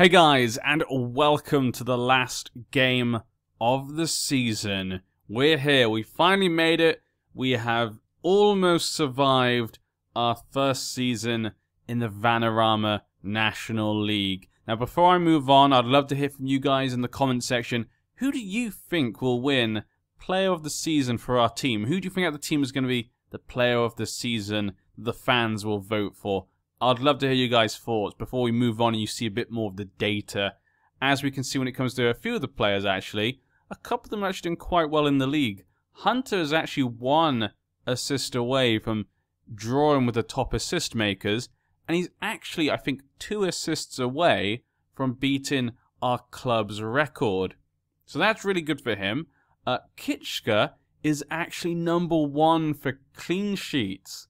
Hey guys, and welcome to the last game of the season. We're here, we finally made it. We have almost survived our first season in the Vanarama National League. Now before I move on, I'd love to hear from you guys in the comment section. Who do you think will win Player of the Season for our team? Who do you think out of the team is going to be the Player of the Season the fans will vote for? I'd love to hear you guys' thoughts before we move on and you see a bit more of the data. As we can see when it comes to a few of the players actually, a couple of them are actually doing quite well in the league. Hunter is actually 1 assist away from drawing with the top assist makers, and he's actually, I think, 2 assists away from beating our club's record. So that's really good for him. Kitschka is actually #1 for clean sheets.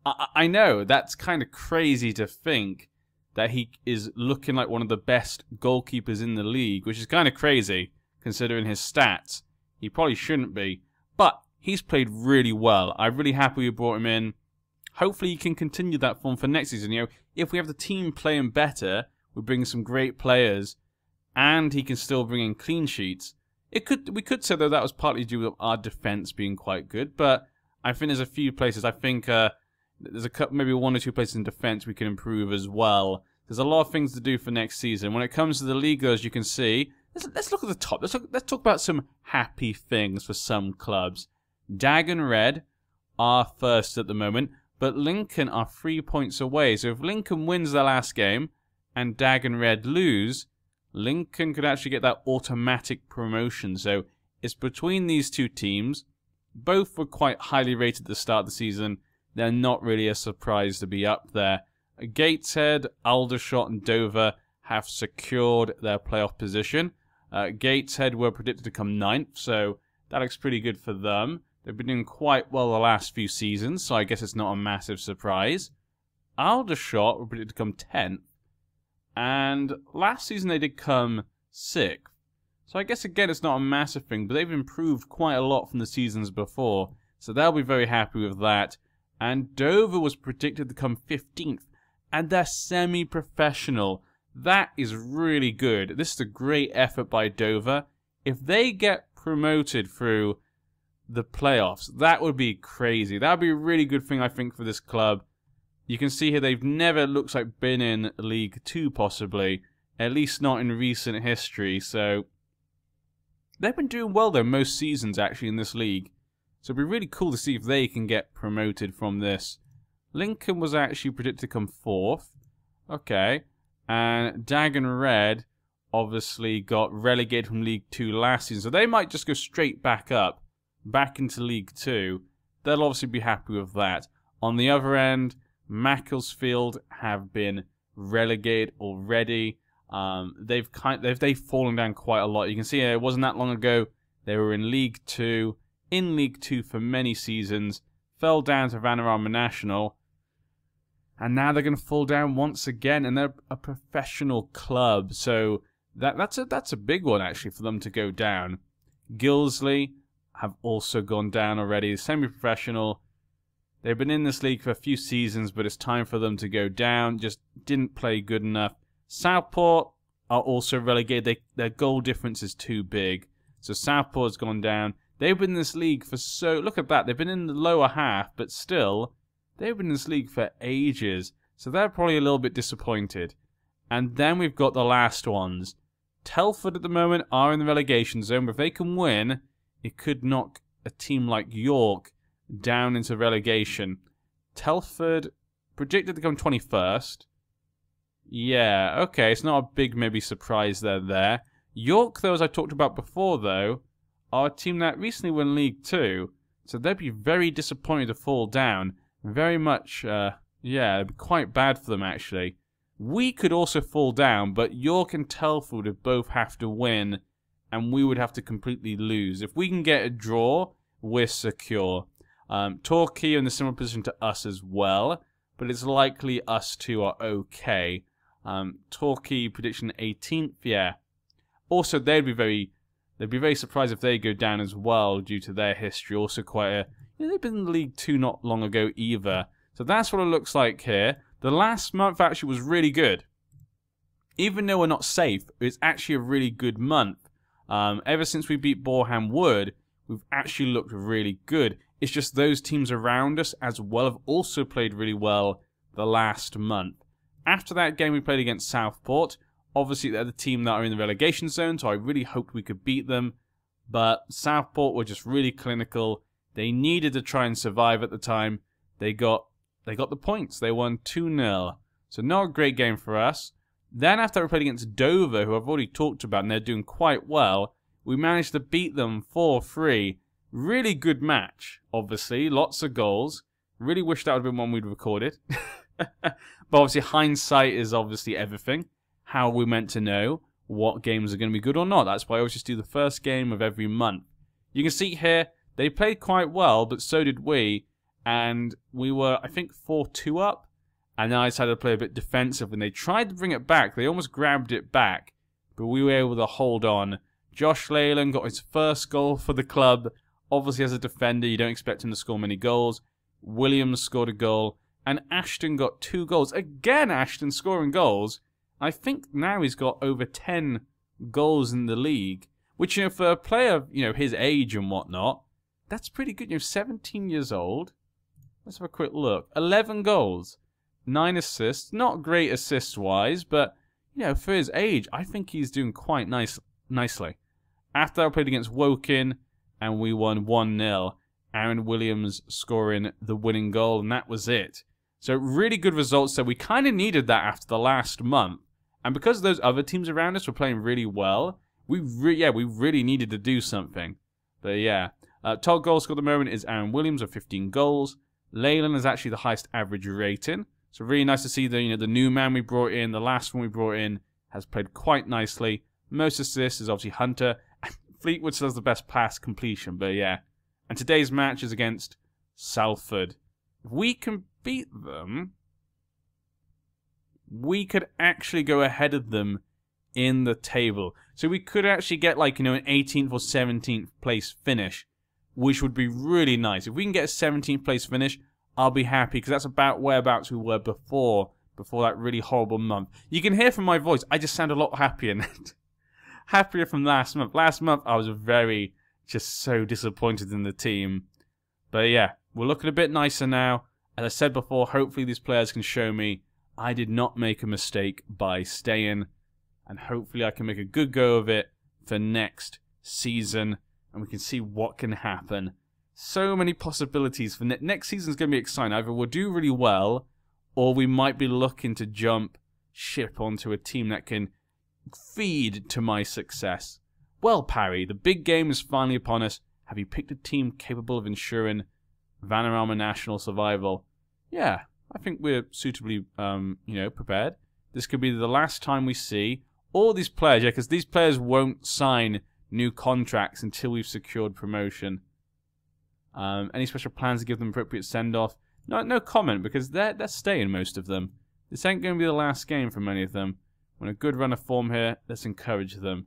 I know, that's kind of crazy to think that he is looking like one of the best goalkeepers in the league, which is kind of crazy considering his stats. He probably shouldn't be, but he's played really well. I'm really happy we brought him in. Hopefully he can continue that form for next season. You know, if we have the team playing better, we bring some great players, and he can still bring in clean sheets. We could say though that was partly due to our defense being quite good, but I think there's a few places. I think there's maybe 1 or 2 places in defense we can improve as well. There's a lot of things to do for next season. When it comes to the league, though, as you can see, let's look at the top. Let's talk about some happy things for some clubs. Dagon Red are first at the moment, but Lincoln are 3 points away. So if Lincoln wins their last game and Dagon Red lose, Lincoln could actually get that automatic promotion. So it's between these two teams. Both were quite highly rated at the start of the season. They're not really a surprise to be up there. Gateshead, Aldershot and Dover have secured their playoff position. Gateshead were predicted to come 9th, so that looks pretty good for them. They've been doing quite well the last few seasons, so I guess it's not a massive surprise. Aldershot were predicted to come 10th, and last season they did come 6th. So I guess again it's not a massive thing, but they've improved quite a lot from the seasons before, so they'll be very happy with that. And Dover was predicted to come 15th, and they're semi-professional. That is really good. This is a great effort by Dover. If they get promoted through the playoffs, that would be crazy. That would be a really good thing, I think, for this club. You can see here they've never, looks like, been in League 2, possibly. At least not in recent history, so they've been doing well, though, most seasons, actually, in this league. So it'd be really cool to see if they can get promoted from this. Lincoln was actually predicted to come 4th. Okay. And Dagon Red obviously got relegated from League 2 last season. So they might just go straight back up, back into League 2. They'll obviously be happy with that. On the other end, Macclesfield have been relegated already. They've fallen down quite a lot. You can see it wasn't that long ago. They were in League 2. In League 2 for many seasons, fell down to Vanarama National, and now they're going to fall down once again, and they're a professional club, so that's a big one actually for them to go down. Gilsley have also gone down already, semi-professional. They've been in this league for a few seasons, but it's time for them to go down, just didn't play good enough. Southport are also relegated, their goal difference is too big, so Southport's gone down. They've been in this league for look at that, they've been in the lower half, but still, they've been in this league for ages. So they're probably a little bit disappointed. And then we've got the last ones. Telford at the moment are in the relegation zone, but if they can win, it could knock a team like York down into relegation. Telford predicted to come 21st. Yeah, okay, it's not a big maybe surprise there. York, though, as I talked about before, though, are a team that recently won League 2, so they'd be very disappointed to fall down. Very much, yeah, it'd be quite bad for them, actually. We could also fall down, but York and Telford would both have to win, and we would have to completely lose. If we can get a draw, we're secure. Torquay are in a similar position to us as well, but it's likely us two are okay. Torquay prediction 18th, yeah. Also, they'd be very surprised if they go down as well due to their history. Also quite a... they've been in League 2 not long ago either. So that's what it looks like here. The last month actually was really good. even though we're not safe, it's actually a really good month. Ever since we beat Boreham Wood, we've actually looked really good. It's just those teams around us as well have also played really well the last month. After that game we played against Southport, obviously they're the team that are in the relegation zone, so I really hoped we could beat them. But Southport were just really clinical. They needed to try and survive at the time. They got the points. They won 2-0. So not a great game for us. Then after we played against Dover, who I've already talked about, and they're doing quite well, we managed to beat them 4-3. Really good match, obviously. Lots of goals. Really wish that would have been one we'd recorded. But obviously hindsight is obviously everything. How are we meant to know what games are going to be good or not? That's why I always just do the first game of every month. You can see here, they played quite well, but so did we. And we were, I think, 4-2 up. And then I decided to play a bit defensive. And they tried to bring it back. They almost grabbed it back. But we were able to hold on. Josh Leyland got his first goal for the club. Obviously, as a defender, you don't expect him to score many goals. Williams scored a goal. And Ashton got 2 goals. Again, Ashton scoring goals. I think now he's got over 10 goals in the league. Which, you know, for a player, you know, his age and whatnot, that's pretty good. You know, 17 years old. Let's have a quick look. 11 goals. 9 assists. Not great assist-wise, but, you know, for his age, I think he's doing quite nicely. After I played against Woking, and we won 1-0. Aaron Williams scoring the winning goal, and that was it. So really good results there. We kind of needed that after the last month. And because those other teams around us were playing really well, we really needed to do something. But yeah, top goal scorer at the moment is Aaron Williams with 15 goals. Leyland is actually the highest average rating. So really nice to see the new man we brought in, the last one we brought in, has played quite nicely. Most assists is obviously Hunter. Fleetwood still has the best pass completion, but yeah. And today's match is against Salford. If we can beat them, we could actually go ahead of them in the table. So we could actually get, like, you know, an 18th or 17th place finish, which would be really nice. If we can get a 17th place finish, I'll be happy, because that's about whereabouts we were before that really horrible month. You can hear from my voice, I just sound a lot happier now. Happier from last month. Last month, I was just so disappointed in the team. But yeah, we're looking a bit nicer now. As I said before, hopefully these players can show me I did not make a mistake by staying. And hopefully I can make a good go of it for next season. And we can see what can happen. So many possibilities for next season's going to be exciting. Either we'll do really well, or we might be looking to jump ship onto a team that can feed to my success. Well, Parry, the big game is finally upon us. Have you picked a team capable of ensuring Vanarama national survival? Yeah, I think we're suitably, prepared. This could be the last time we see all these players, because these players won't sign new contracts until we've secured promotion. Any special plans to give them appropriate send-off? No comment, because they're staying, most of them. This ain't going to be the last game for many of them. We're in a good run of form here. Let's encourage them.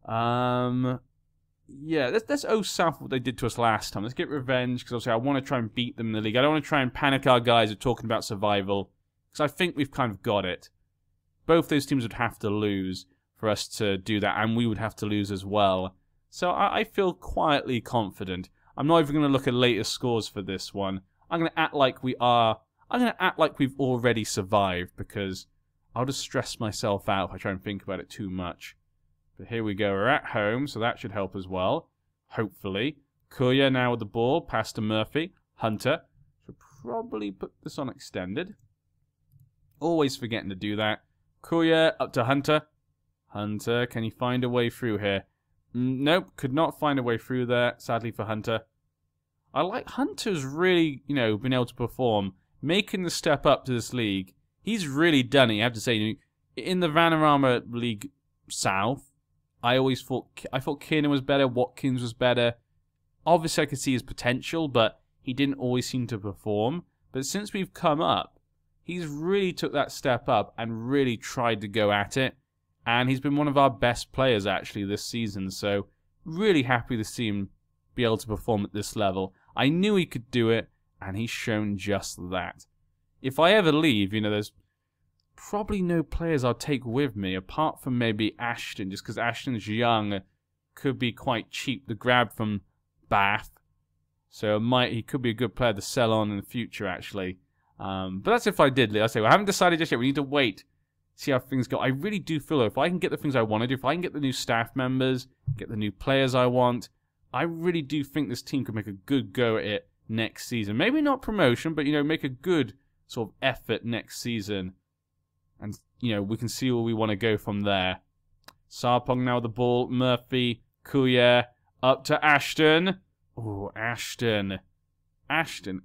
Yeah, let's owe South what they did to us last time. Let's get revenge, because obviously I want to try and beat them in the league. I don't want to try and panic our guys who are talking about survival, because I think we've kind of got it. Both those teams would have to lose for us to do that, and we would have to lose as well. So I feel quietly confident. I'm not even going to look at latest scores for this one. I'm going to act like we are. I'm going to act like we've already survived, because I'll just stress myself out if I try and think about it too much. But here we go. We're at home, so that should help as well. Hopefully. Courier now with the ball. Pass to Murphy. Hunter. Should probably put this on extended. Always forgetting to do that. Courier up to Hunter. Hunter, can he find a way through here? Nope, could not find a way through there, sadly for Hunter. I like Hunter's really, been able to perform. Making the step up to this league. He's really done it, you have to say. In the Vanarama League South, I thought Kiernan was better, Watkins was better. Obviously, I could see his potential, but he didn't always seem to perform. But since we've come up, he's really took that step up and really tried to go at it. And he's been one of our best players, actually, this season. So, really happy to see him be able to perform at this level. I knew he could do it, and he's shown just that. If I ever leave, there's probably no players I'll take with me, apart from maybe Ashton, just because Ashton's young, could be quite cheap to grab from Bath. So he could be a good player to sell on in the future, actually. But that's if I did. I say, well, I haven't decided just yet. We need to wait, see how things go. I really do feel if I can get the things I want to do, if I can get the new staff members, get the new players I want, I really do think this team could make a good go at it next season. Maybe not promotion, but, make a good sort of effort next season. And, we can see where we want to go from there. Sarpong now with the ball. Murphy, Kuya, up to Ashton. Oh, Ashton. Ashton.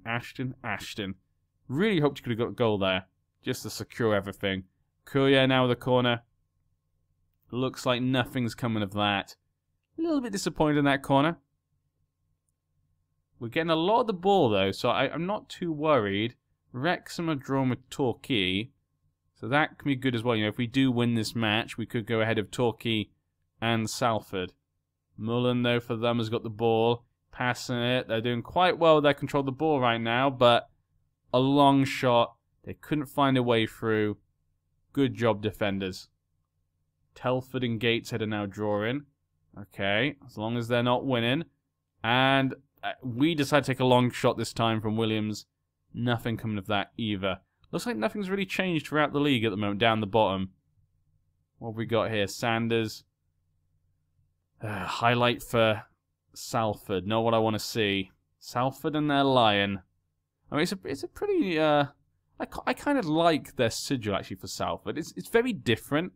Really hoped you could have got a goal there, just to secure everything. Kuya now with the corner. Looks like nothing's coming of that. A little bit disappointed in that corner. We're getting a lot of the ball, though, so I'm not too worried. Wrexham are drawn with Torquay, so that can be good as well. If we do win this match, we could go ahead of Torquay and Salford. Mullen, though, for them, has got the ball. Passing it. They're doing quite well with their control of the ball right now, but a long shot. They couldn't find a way through. Good job, defenders. Telford and Gateshead are now drawing. Okay, as long as they're not winning. And we decide to take a long shot this time from Williams. Nothing coming of that either. Looks like nothing's really changed throughout the league at the moment, down the bottom. What have we got here? Sanders. Highlight for Salford. Not what I want to see. Salford and their Lion. I mean, it's a pretty... I kind of like their sigil, actually, for Salford. It's very different.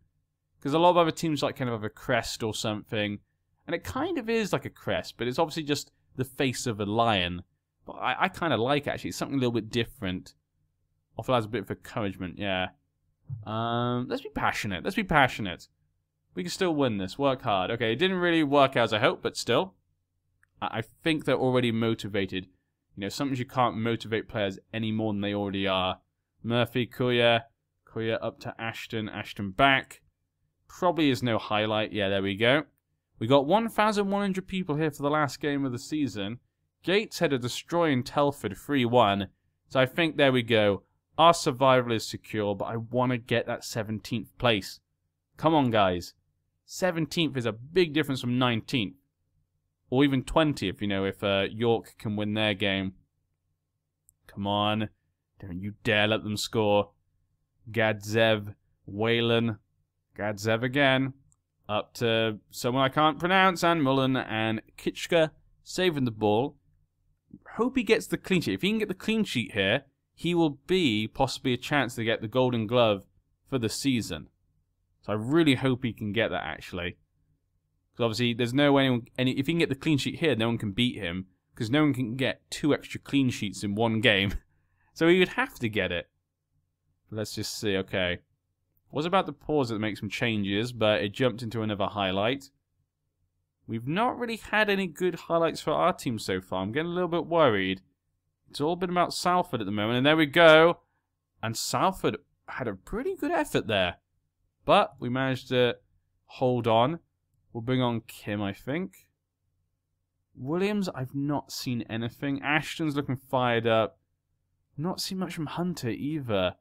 Because a lot of other teams like kind of have a crest or something. And it kind of is like a crest, but it's obviously just the face of a lion. But I kind of like it, actually. It's something a little bit different. Offers has a bit of encouragement, yeah. Let's be passionate. Let's be passionate. We can still win this. Work hard. Okay, it didn't really work out as I hoped, but still. I think they're already motivated. Sometimes you can't motivate players any more than they already are. Murphy, Kuya. Kuya up to Ashton. Ashton back. Probably is no highlight. Yeah, there we go. We got 1,100 people here for the last game of the season. Gateshead are destroying Telford 3-1. So I think, there we go. Our survival is secure, but I want to get that 17th place. Come on, guys. 17th is a big difference from 19th. Or even 20th, if York can win their game. Come on. Don't you dare let them score. Gadzev, Whalen. Gadzev again. Up to someone I can't pronounce. And Mullen and Kitschka saving the ball. Hope he gets the clean sheet. If he can get the clean sheet here, he will be possibly a chance to get the Golden Glove for the season. So I really hope he can get that, actually. Because obviously, there's no way if he can get the clean sheet here, no one can beat him. Because no one can get 2 extra clean sheets in one game. So he would have to get it. Let's just see, okay. Was about to pause it to make some changes, but it jumped into another highlight. We've not really had any good highlights for our team so far. I'm getting a little bit worried. It's all been about Salford at the moment, and there we go. And Salford had a pretty good effort there. But we managed to hold on. We'll bring on Kim, I think. Williams, I've not seen anything. Ashton's looking fired up. Not seen much from Hunter either.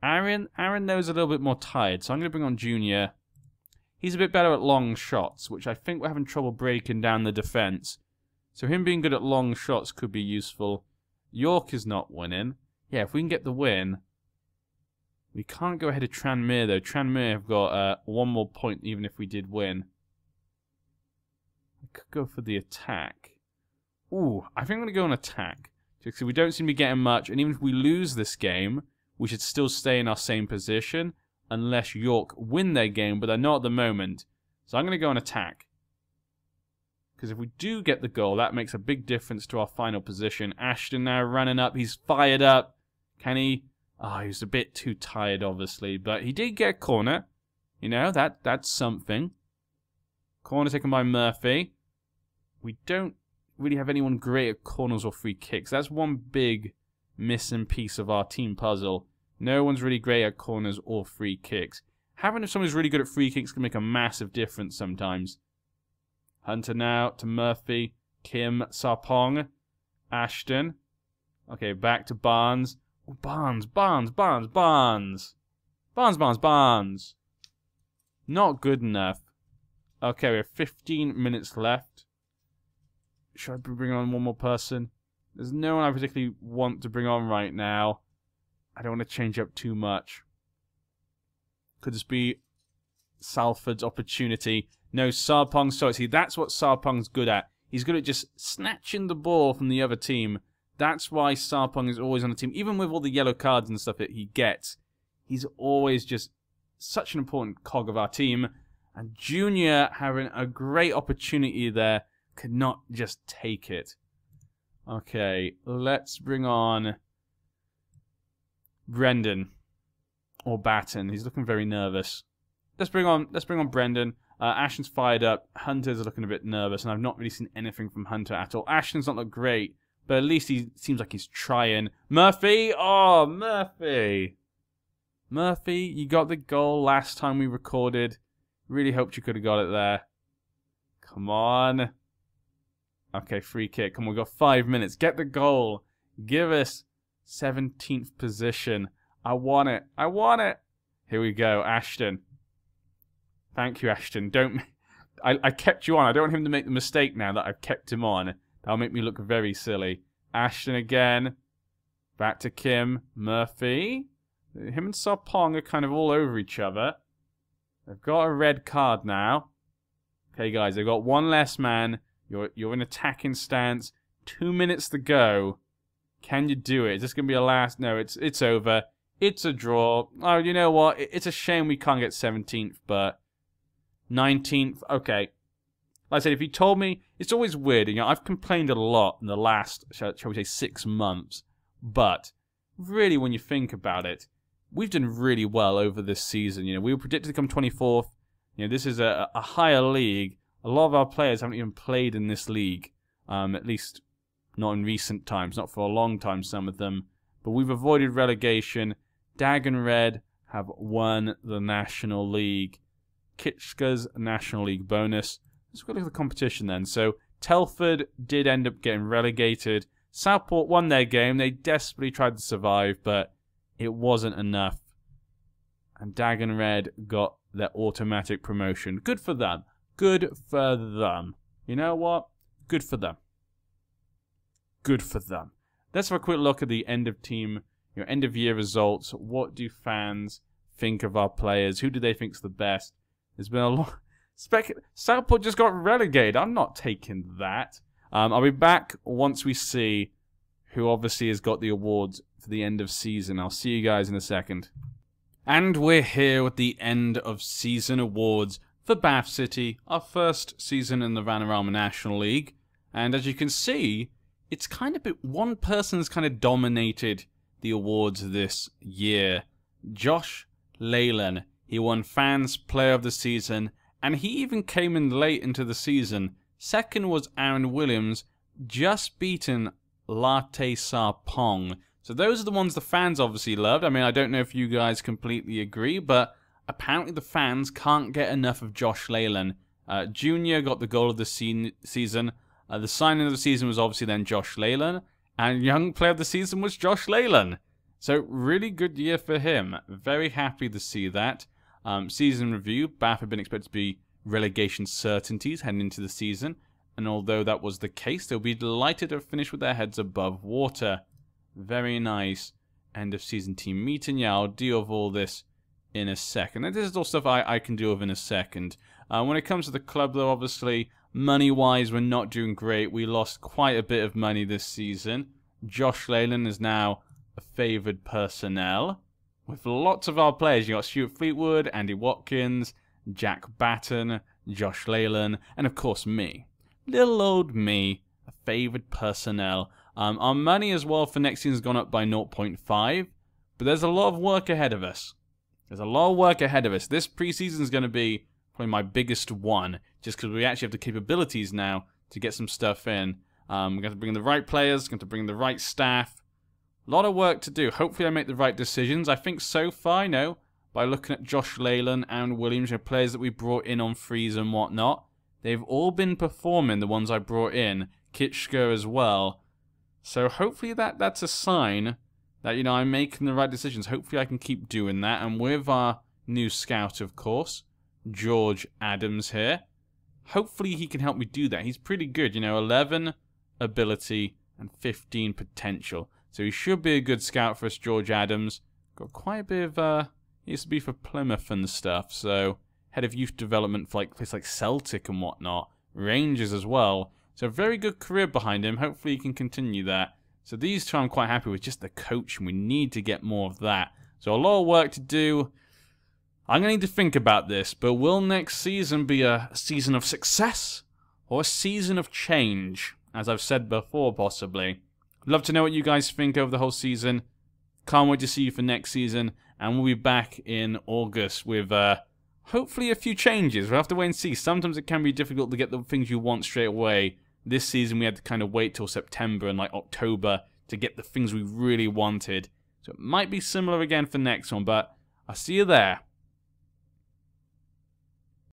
Aaron knows a little bit more tired, so I'm going to bring on Junior. He's a bit better at long shots, which I think we're having trouble breaking down the defence. So him being good at long shots could be useful. York is not winning. Yeah, if we can get the win. We can't go ahead of Tranmere, though. Tranmere have got 1 more point, even if we did win. I could go for the attack. Ooh, I think I'm going to go on attack. Because we don't seem to be getting much, and even if we lose this game, we should still stay in our same position, unless York win their game, but they're not at the moment. So I'm going to go on attack. Because if we do get the goal, that makes a big difference to our final position. Ashton now running up. He's fired up. Can he? Oh, he was a bit too tired, obviously. But he did get a corner. That's something. Corner taken by Murphy. We don't really have anyone great at corners or free kicks. That's one big missing piece of our team puzzle. No one's really great at corners or free kicks. Having someone who's really good at free kicks can make a massive difference sometimes. Hunter now to Murphy. Kim, Sarpong. Ashton. Okay, back to Barnes. Oh, Barnes. Barnes. Not good enough. Okay, we have 15 minutes left. Should I bring on one more person? There's no one I particularly want to bring on right now. I don't want to change up too much. Could this be Salford's opportunity? No, Sarpong. So see, that's what Sarpong's good at. He's good at just snatching the ball from the other team. That's why Sarpong is always on the team. Even with all the yellow cards and stuff that he gets, he's always just such an important cog of our team. And Junior having a great opportunity there could not just take it. Okay, let's bring on Brendan or Batten. He's looking very nervous. Let's bring on Brendan. Ashton's fired up. Hunter's looking a bit nervous, and I've not really seen anything from Hunter at all. Ashton's not look great, but at least he seems like he's trying. Murphy! Oh, Murphy! Murphy, you got the goal last time we recorded. Really hoped you could have got it there. Come on. Okay, free kick. Come on, we've got 5 minutes. Get the goal. Give us 17th position. I want it. I want it. Here we go, Ashton. Thank you, Ashton. I kept you on. I don't want him to make the mistake now that I've kept him on. That'll make me look very silly. Ashton again. Back to Kim. Murphy. Him and Sarpong are kind of all over each other. They've got a red card now. Okay, guys, they've got one less man. You're in attacking stance. 2 minutes to go. Can you do it? Is this going to be a last? No, it's over. It's a draw. Oh, you know what? It's a shame we can't get 17th, but 19th. Okay. Like I said, if you told me, it's always weird. You know, I've complained a lot in the last, shall we say, 6 months. But really, when you think about it, we've done really well over this season. You know, we were predicted to come 24th. You know, this is a higher league. A lot of our players haven't even played in this league, at least not in recent times, not for a long time, some of them. But we've avoided relegation. Dag and Red have won the National League. Kitschka's National League bonus. Let's go look at the competition then. So Telford did end up getting relegated. Southport won their game. They desperately tried to survive, but it wasn't enough. And Dag and Red got their automatic promotion. Good for them. Good for them. You know what? Good for them. Good for them. Let's have a quick look at the end of end of year results. What do fans think of our players? Who do they think's the best? There's been a lot. Southport just got relegated. I'm not taking that. I'll be back once we see who obviously has got the awards for the end of season. I'll see you guys in a second. And we're here with the end of season awards for Bath City, our first season in the Vanarama National League. And as you can see, it's kind of one person's kind of dominated the awards this year. Josh Leyland. He won Fans Player of the Season, and he even came in late into the season. Second was Aaron Williams, just beaten Latte Sarpong. So those are the ones the fans obviously loved. I mean, I don't know if you guys completely agree, but apparently the fans can't get enough of Josh Leyland. Junior got the goal of the season. The signing of the season was obviously then Josh Leyland. And young player of the season was Josh Leyland. So really good year for him. Very happy to see that. Season review. Bath have been expected to be relegation certainties heading into the season. And although that was the case, they'll be delighted to finish with their heads above water. Very nice. End of season team meeting. Yeah, I'll deal with all this in a second. And this is all stuff I can deal with in a second. When it comes to the club, though, obviously, money-wise, we're not doing great. We lost quite a bit of money this season. Josh Leyland is now a favoured personnel. With lots of our players, you got Stuart Fleetwood, Andy Watkins, Jack Batten, Josh Leyland, and of course me. Little old me, a favoured personnel. Our money as well for next season has gone up by 0.5, but there's a lot of work ahead of us. There's a lot of work ahead of us. This preseason is going to be probably my biggest one, just because we actually have the capabilities now to get some stuff in. We're going to bring in the right players, going to bring in the right staff. A lot of work to do. Hopefully I make the right decisions. I think so far, by looking at Josh Leyland and Williams, players that we brought in on frees and whatnot, they've all been performing, the ones I brought in. Kitschka as well. So hopefully that's a sign that, you know, I'm making the right decisions. Hopefully I can keep doing that. And with our new scout, of course, George Adams here, hopefully he can help me do that. He's pretty good, you know, 11 ability and 15 potential. So he should be a good scout for us, George Adams. Got quite a bit of, he used to be for Plymouth and stuff, so head of youth development for like places like Celtic and whatnot. Rangers as well. So a very good career behind him. Hopefully he can continue that. So these two I'm quite happy with, just the coaching. We need to get more of that. So a lot of work to do. I'm going to need to think about this, but will next season be a season of success or a season of change? As I've said before, possibly. I'd love to know what you guys think over the whole season. Can't wait to see you for next season, and we'll be back in August with hopefully a few changes. We'll have to wait and see. Sometimes it can be difficult to get the things you want straight away. This season we had to kind of wait till September and like October to get the things we really wanted. So it might be similar again for next one, but I'll see you there.